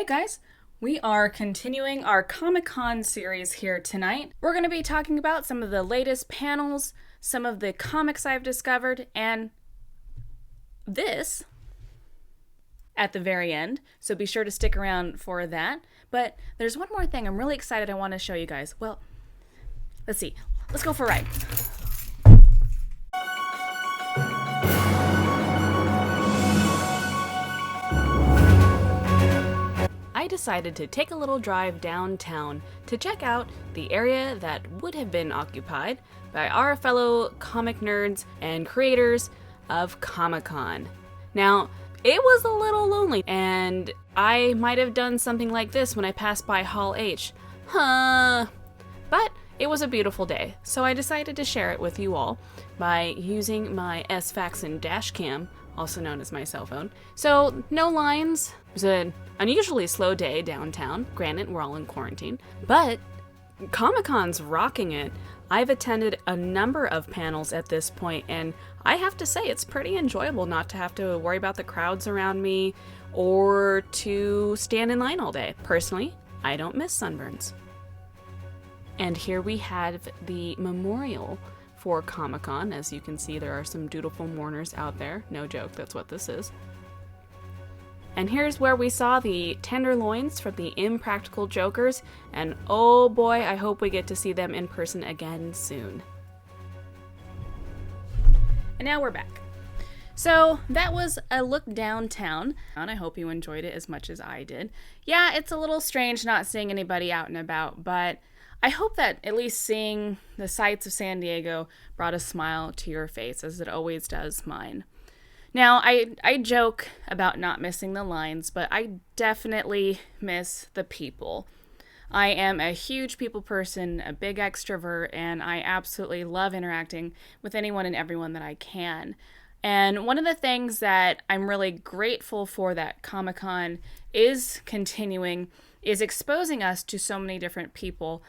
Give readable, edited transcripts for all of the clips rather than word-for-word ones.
Hey guys, we are continuing our Comic-Con series here tonight. We're going to be talking about some of the latest panels, some of the comics I've discovered, and this at the very end, so be sure to stick around for that. But there's one more thing I'm really excited I want to show you guys. Well, let's see. Let's go for a ride. I decided to take a little drive downtown to check out the area that would have been occupied by our fellow comic nerds and creators of Comic-Con. Now, it was a little lonely, and I might have done something like this when I passed by Hall H. But it was a beautiful day, so I decided to share it with you all by using my S-Faxon dashcam, also known as my cell phone. So, no lines. It was an unusually slow day downtown. Granted, we're all in quarantine, but Comic-Con's rocking it. I've attended a number of panels at this point, and I have to say it's pretty enjoyable not to have to worry about the crowds around me or to stand in line all day. Personally, I don't miss sunburns. And here we have the memorial for Comic-Con. As you can see, there are some dutiful mourners out there. No joke, that's what this is. And here's where we saw the Tenderloins from the Impractical Jokers, and oh boy, I hope we get to see them in person again soon. And now we're back. So that was a look downtown, and I hope you enjoyed it as much as I did. Yeah, it's a little strange not seeing anybody out and about, but I hope that at least seeing the sights of San Diego brought a smile to your face, as it always does mine. Now, I joke about not missing the lines, but I definitely miss the people. I am a huge people person, a big extrovert, and I absolutely love interacting with anyone and everyone that I can. And one of the things that I'm really grateful for that Comic-Con is continuing is exposing us to so many different people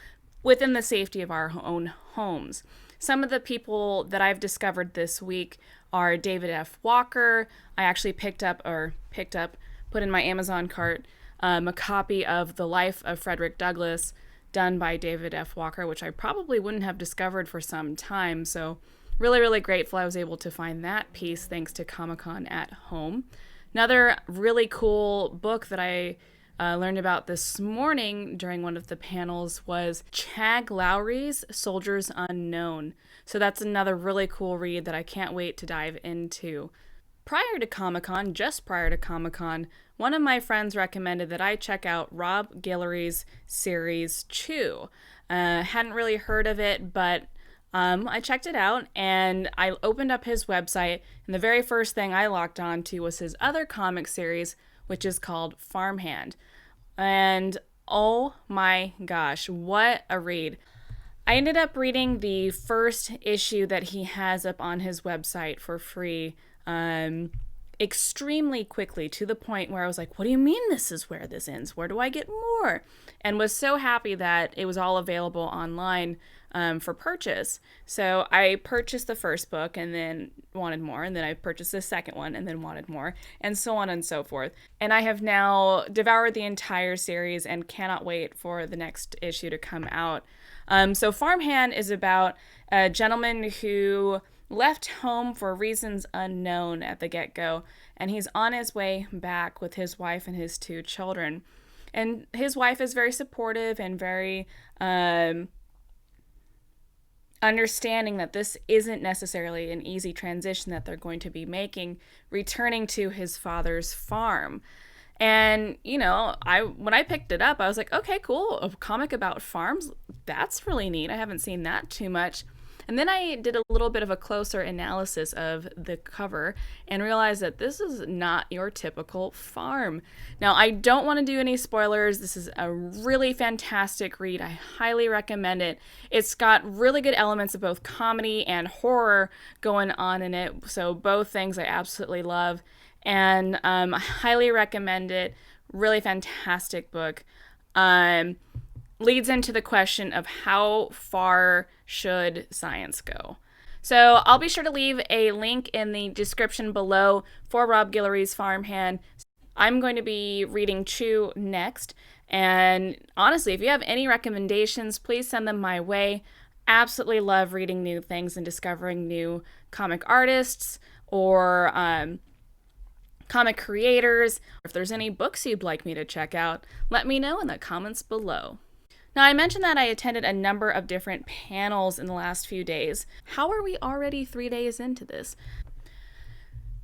within the safety of our own homes. Some of the people that I've discovered this week are David F. Walker. I actually put in my Amazon cart, a copy of The Life of Frederick Douglass done by David F. Walker, which I probably wouldn't have discovered for some time. So really, really grateful I was able to find that piece thanks to Comic-Con at home. Another really cool book that I learned about this morning during one of the panels was Chag Lowry's Soldiers Unknown. So that's another really cool read that I can't wait to dive into. Just prior to Comic-Con, one of my friends recommended that I check out Rob Guillory's series Chew. Hadn't really heard of it, but I checked it out, and I opened up his website, and the very first thing I locked on to was his other comic series, which is called Farmhand. And oh my gosh, what a read. I ended up reading the first issue that he has up on his website for free extremely quickly, to the point where I was like, what do you mean this is where this ends? Where do I get more? And was so happy that it was all available online for purchase. So I purchased the first book and then wanted more, and then I purchased the second one and then wanted more, and so on and so forth. And I have now devoured the entire series and cannot wait for the next issue to come out. So Farmhand is about a gentleman who left home for reasons unknown at the get-go, and he's on his way back with his wife and his 2 children. And his wife is very supportive and very understanding that this isn't necessarily an easy transition that they're going to be making, returning to his father's farm. And, you know, when I picked it up, I was like, okay, cool, a comic about farms, that's really neat. I haven't seen that too much. And then I did a little bit of a closer analysis of the cover and realized that this is not your typical farm. Now, I don't want to do any spoilers. This is a really fantastic read. I highly recommend it. It's got really good elements of both comedy and horror going on in it. So both things I absolutely love. And I highly recommend it. Really fantastic book. Leads into the question of how far should science go. So I'll be sure to leave a link in the description below for Rob Guillory's Farmhand. I'm going to be reading Chew next. And honestly, if you have any recommendations, please send them my way. Absolutely love reading new things and discovering new comic artists or comic creators. If there's any books you'd like me to check out, let me know in the comments below. Now, I mentioned that I attended a number of different panels in the last few days. How are we already 3 days into this?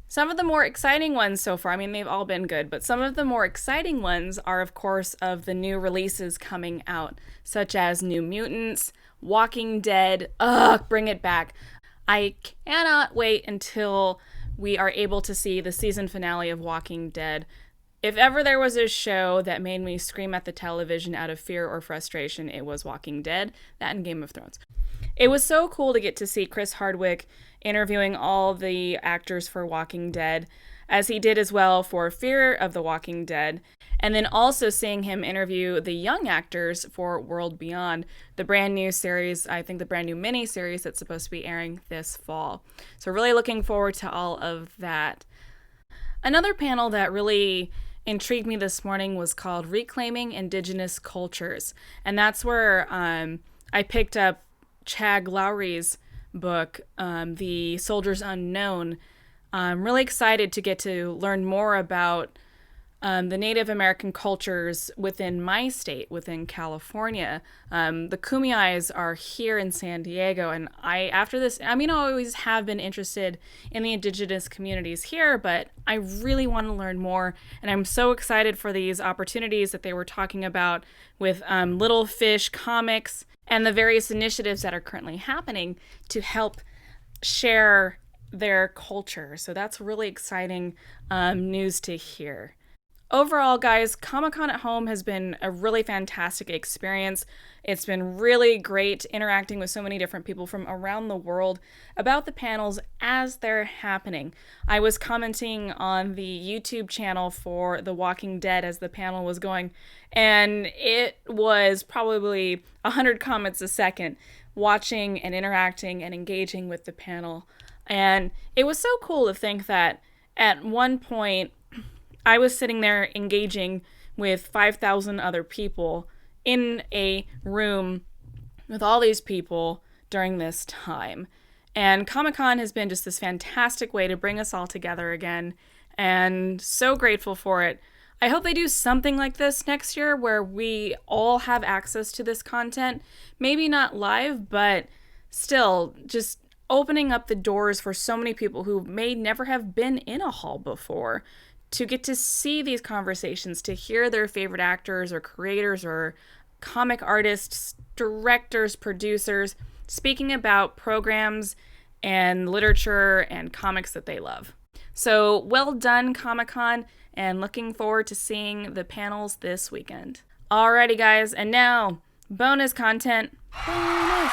Some of the more exciting ones so far, I mean, they've all been good, but some of the more exciting ones are, of course, of the new releases coming out, such as New Mutants, Walking Dead, bring it back. I cannot wait until we are able to see the season finale of Walking Dead. If ever there was a show that made me scream at the television out of fear or frustration, it was Walking Dead, that and Game of Thrones. It was so cool to get to see Chris Hardwick interviewing all the actors for Walking Dead, as he did as well for Fear of the Walking Dead, and then also seeing him interview the young actors for World Beyond, the brand new series, I think the brand new mini-series that's supposed to be airing this fall. So really looking forward to all of that. Another panel that really intrigued me this morning was called Reclaiming Indigenous Cultures. And that's where I picked up Chag Lowry's book, The Soldiers Unknown. I'm really excited to get to learn more about the Native American cultures within my state, within California. The Kumeyays are here in San Diego, and I always have been interested in the Indigenous communities here, but I really want to learn more, and I'm so excited for these opportunities that they were talking about with Little Fish Comics and the various initiatives that are currently happening to help share their culture. So that's really exciting news to hear. Overall, guys, Comic-Con at home has been a really fantastic experience. It's been really great interacting with so many different people from around the world about the panels as they're happening. I was commenting on the YouTube channel for The Walking Dead as the panel was going, and it was probably 100 comments a second watching and interacting and engaging with the panel. And it was so cool to think that at one point, I was sitting there engaging with 5,000 other people in a room with all these people during this time. And Comic-Con has been just this fantastic way to bring us all together again, and so grateful for it. I hope they do something like this next year where we all have access to this content. Maybe not live, but still just opening up the doors for so many people who may never have been in a hall before, to get to see these conversations, to hear their favorite actors or creators or comic artists, directors, producers, speaking about programs and literature and comics that they love. So well done, Comic-Con, and looking forward to seeing the panels this weekend. Alrighty, guys, and now, bonus content. Bonus!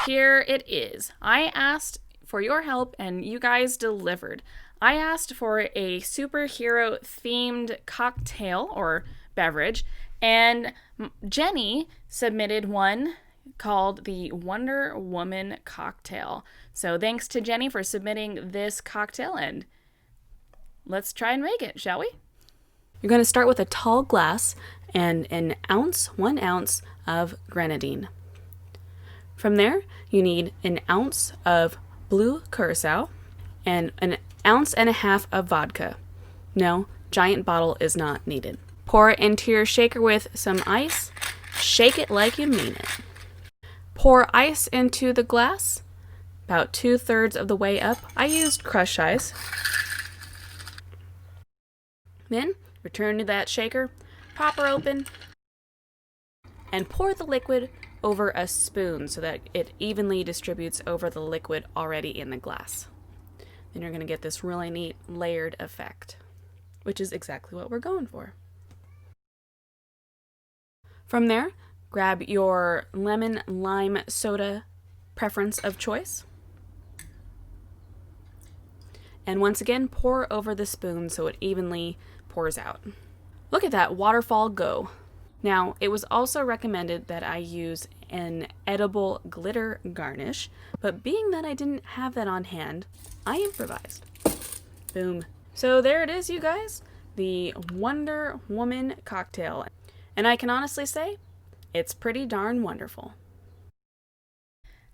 Here it is. I asked for your help, and you guys delivered. I asked for a superhero-themed cocktail or beverage, and Jenny submitted one called the Wonder Woman cocktail. So thanks to Jenny for submitting this cocktail, and let's try and make it, shall we? You're going to start with a tall glass and 1 ounce of grenadine. From there, you need 1 ounce of blue curacao and 1.5 ounces of vodka. No, giant bottle is not needed. Pour it into your shaker with some ice. Shake it like you mean it. Pour ice into the glass, about 2/3 of the way up. I used crushed ice. Then, return to that shaker, pop her open, and pour the liquid over a spoon so that it evenly distributes over the liquid already in the glass. Then you're going to get this really neat layered effect, which is exactly what we're going for. From there, grab your lemon lime soda preference of choice. And once again, pour over the spoon so it evenly pours out. Look at that waterfall go. Now, it was also recommended that I use an edible glitter garnish, but being that I didn't have that on hand, I improvised. Boom. So there it is, you guys. the Wonder Woman cocktail. And I can honestly say, it's pretty darn wonderful.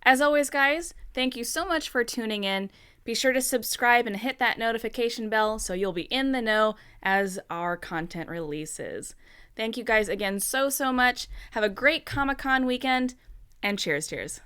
As always, guys, thank you so much for tuning in. Be sure to subscribe and hit that notification bell so you'll be in the know as our content releases. Thank you guys again so much. Have a great Comic-Con weekend, and cheers.